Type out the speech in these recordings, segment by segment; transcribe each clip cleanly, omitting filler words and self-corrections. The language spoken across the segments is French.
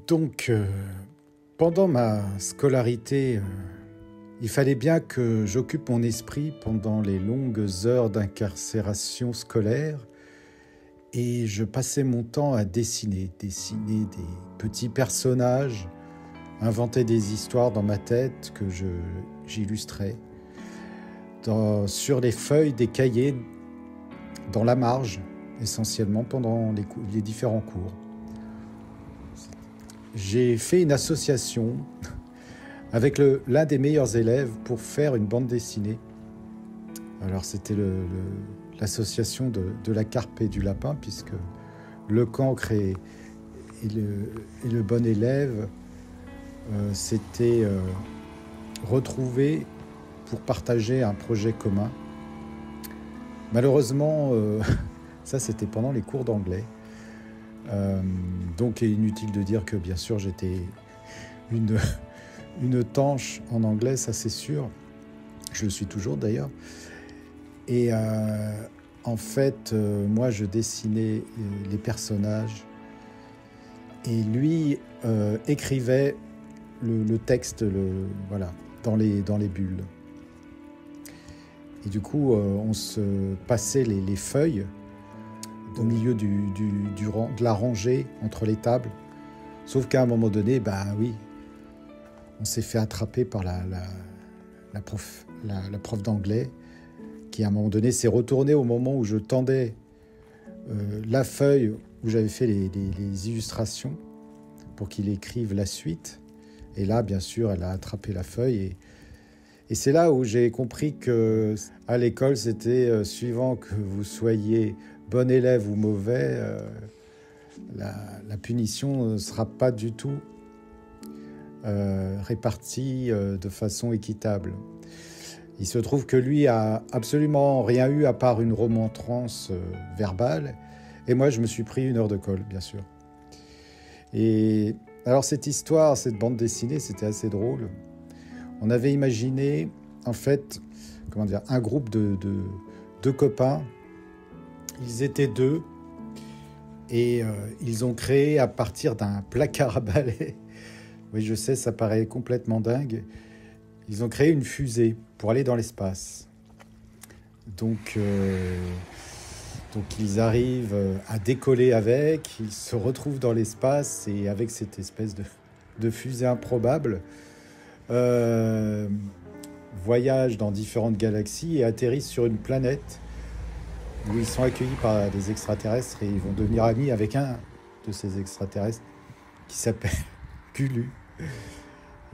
Donc, pendant ma scolarité, il fallait bien que j'occupe mon esprit pendant les longues heures d'incarcération scolaire et je passais mon temps à dessiner des petits personnages, inventer des histoires dans ma tête que j'illustrais sur les feuilles des cahiers, dans la marge, essentiellement pendant les différents cours. J'ai fait une association avec l'un des meilleurs élèves pour faire une bande dessinée. Alors c'était l'association de la carpe et du lapin, puisque le cancre et le bon élève s'étaient retrouvés pour partager un projet commun. Malheureusement, ça c'était pendant les cours d'anglais. Donc inutile de dire que bien sûr j'étais une tanche en anglais, ça c'est sûr. Je le suis toujours d'ailleurs. Et en fait, moi je dessinais les personnages et lui écrivait le texte voilà, dans les bulles. Et du coup, on se passait les feuilles au milieu de la rangée entre les tables. Sauf qu'à un moment donné, oui, on s'est fait attraper par la prof d'anglais qui, à un moment donné, s'est retournée au moment où je tendais la feuille où j'avais fait les illustrations pour qu'il écrive la suite. Et là, bien sûr, elle a attrapé la feuille et c'est là où j'ai compris qu'à l'école, c'était suivant que vous soyez bon élève ou mauvais, la punition ne sera pas du tout répartie de façon équitable. Il se trouve que lui a absolument rien eu à part une remontrance verbale, et moi je me suis pris 1 heure de colle, bien sûr. Et alors cette histoire, cette bande dessinée, c'était assez drôle. On avait imaginé, en fait, un groupe de copains. Ils étaient 2 et ils ont créé à partir d'un placard à balai. Oui, je sais, ça paraît complètement dingue. Ils ont créé une fusée pour aller dans l'espace. Donc ils arrivent à décoller avec, ils se retrouvent dans l'espace et avec cette espèce de fusée improbable, voyagent dans différentes galaxies et atterrissent sur une planète où ils sont accueillis par des extraterrestres et ils vont devenir amis avec un de ces extraterrestres qui s'appelle Gulu.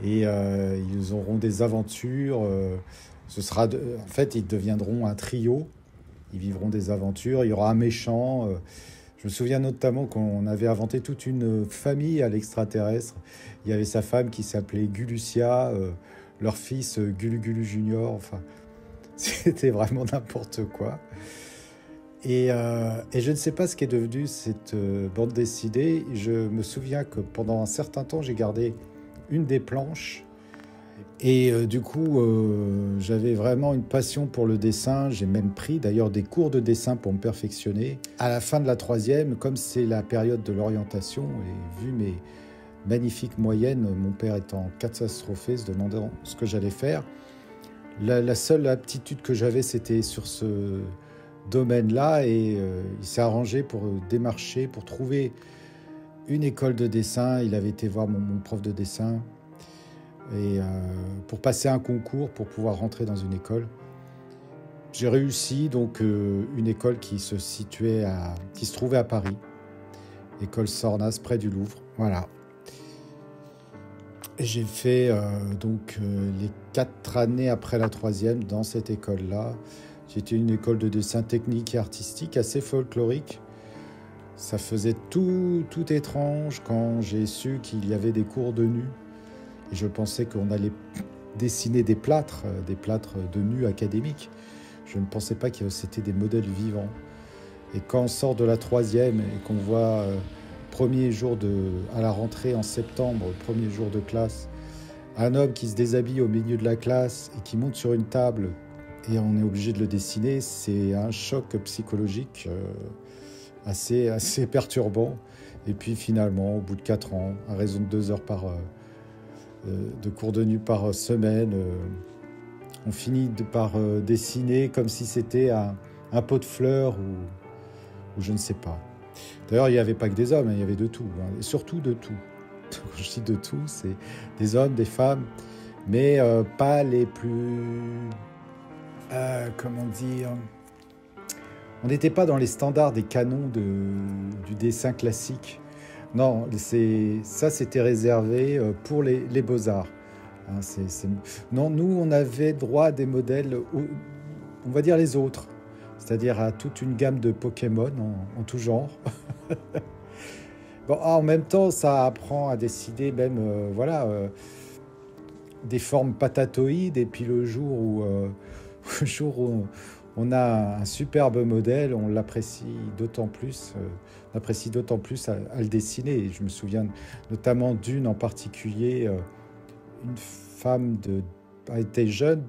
Et ils auront des aventures. En fait, ils deviendront un trio. Ils vivront des aventures. Il y aura un méchant. Je me souviens notamment qu'on avait inventé toute une famille à l'extraterrestre. Il y avait sa femme qui s'appelait Gulucia, leur fils Gulu Gulu Junior. Enfin, c'était vraiment n'importe quoi. Et je ne sais pas ce qu'est devenu cette bande dessinée. Je me souviens que pendant un certain temps, j'ai gardé une des planches. Et du coup, j'avais vraiment une passion pour le dessin. J'ai même pris d'ailleurs des cours de dessin pour me perfectionner. À la fin de la 3e, comme c'est la période de l'orientation, et vu mes magnifiques moyennes, mon père étant catastrophé, se demandant ce que j'allais faire, la seule aptitude que j'avais, c'était sur ce domaine-là. Et il s'est arrangé pour démarcher, pour trouver une école de dessin. Il avait été voir mon prof de dessin et pour passer un concours pour pouvoir rentrer dans une école. J'ai réussi donc une école qui se trouvait à Paris, école Sornas près du Louvre. Voilà. Et j'ai fait les 4 années après la 3e dans cette école-là. C'était une école de dessin technique et artistique assez folklorique. Ça faisait tout étrange quand j'ai su qu'il y avait des cours de nu. Et je pensais qu'on allait dessiner des plâtres de nus académiques. Je ne pensais pas que c'était des modèles vivants. Et quand on sort de la 3e et qu'on voit premier jour à la rentrée en septembre, premier jour de classe, un homme qui se déshabille au milieu de la classe et qui monte sur une table et on est obligé de le dessiner, c'est un choc psychologique assez perturbant. Et puis finalement, au bout de 4 ans, à raison de 2 heures de cours de nuit par semaine, on finit par dessiner comme si c'était un pot de fleurs ou je ne sais pas. D'ailleurs, il n'y avait pas que des hommes, il y avait de tout, et surtout de tout. Quand je dis de tout, c'est des hommes, des femmes, mais pas les plus... comment dire... On n'était pas dans les standards des canons du dessin classique. Non, ça c'était réservé pour les beaux-arts. Hein, Non, nous on avait droit à des modèles, on va dire les autres, c'est-à-dire à toute une gamme de Pokémon en tout genre. Bon, en même temps, ça apprend à dessiner même des formes patatoïdes, et puis le jour où on a un superbe modèle, on l'apprécie d'autant plus, à le dessiner. Et je me souviens notamment d'une en particulier, une femme elle était jeune,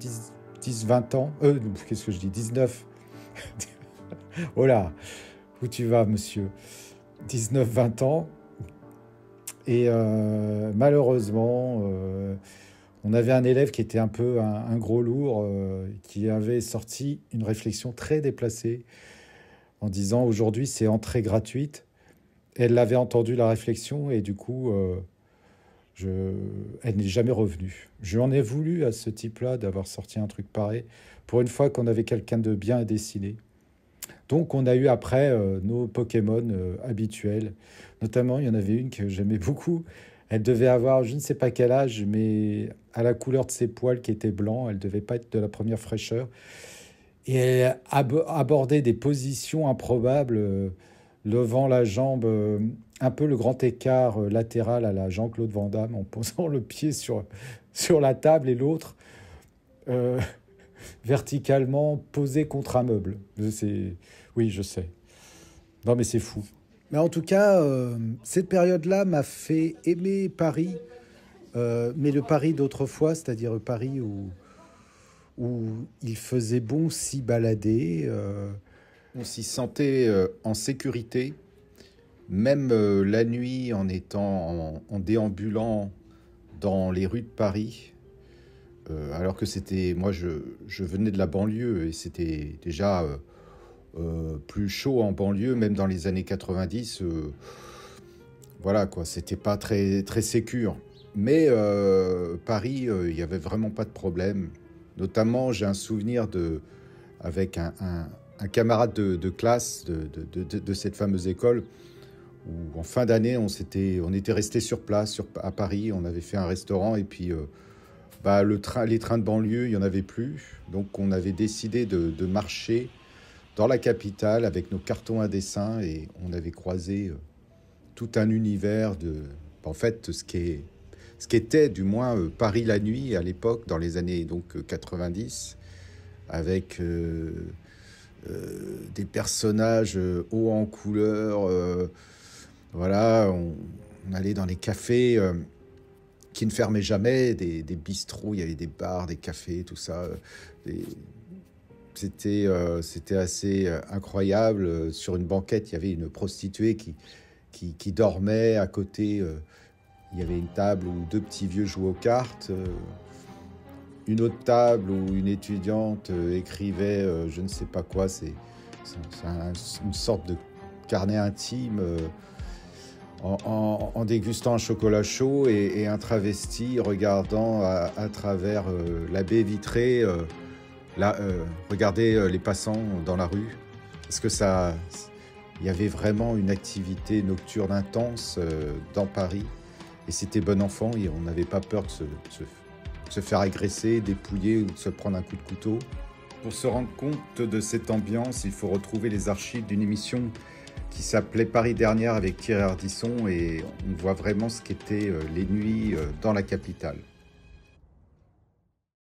10-20 ans, qu'est-ce que je dis, 19. Oh là, où tu vas, monsieur? 19-20 ans. Et malheureusement, on avait un élève qui était un peu un gros lourd, qui avait sorti une réflexion très déplacée en disant aujourd'hui c'est entrée gratuite. Elle l'avait entendu la réflexion et du coup, elle n'est jamais revenue. Je lui en ai voulu à ce type-là d'avoir sorti un truc pareil pour une fois qu'on avait quelqu'un de bien à dessiner. Donc on a eu après nos Pokémon habituels. Notamment, il y en avait une que j'aimais beaucoup. Elle devait avoir je ne sais pas quel âge, mais à la couleur de ses poils qui étaient blancs, elle devait pas être de la première fraîcheur. Et elle abordait des positions improbables, levant la jambe, un peu le grand écart latéral à la Jean-Claude Van Damme, en posant le pied sur la table et l'autre verticalement posé contre un meuble. Oui, je sais. Non, mais c'est fou. Mais en tout cas, cette période-là m'a fait aimer Paris, mais le Paris d'autrefois, c'est-à-dire Paris où il faisait bon s'y balader. On s'y sentait en sécurité, même la nuit en en déambulant dans les rues de Paris. Alors que moi je venais de la banlieue et c'était déjà plus chaud en banlieue, même dans les années 90. Voilà quoi, c'était pas très, très sécure. Mais Paris, il n'y avait vraiment pas de problème. Notamment, j'ai un souvenir avec un camarade de classe de cette fameuse école où en fin d'année, on était resté sur place à Paris. On avait fait un restaurant et puis les trains de banlieue, il n'y en avait plus. Donc on avait décidé de marcher dans la capitale avec nos cartons à dessin et on avait croisé tout un univers en fait, ce qu'était du moins Paris la nuit à l'époque, dans les années 90, avec des personnages hauts en couleur. Voilà, on allait dans les cafés qui ne fermaient jamais, des bistrots, il y avait des bars, des cafés, tout ça. C'était assez incroyable. Sur une banquette, il y avait une prostituée qui dormait. À côté, il y avait une table où 2 petits vieux jouaient aux cartes. Une autre table où une étudiante écrivait je ne sais pas quoi. C'est une sorte de carnet intime en dégustant un chocolat chaud et un travesti regardant à travers la baie vitrée. Regarder les passants dans la rue, parce que il y avait vraiment une activité nocturne intense dans Paris, et c'était bon enfant, et on n'avait pas peur de se faire agresser, dépouiller ou de se prendre un coup de couteau. Pour se rendre compte de cette ambiance, il faut retrouver les archives d'une émission qui s'appelait Paris Dernière avec Thierry Ardisson, et on voit vraiment ce qu'étaient les nuits dans la capitale.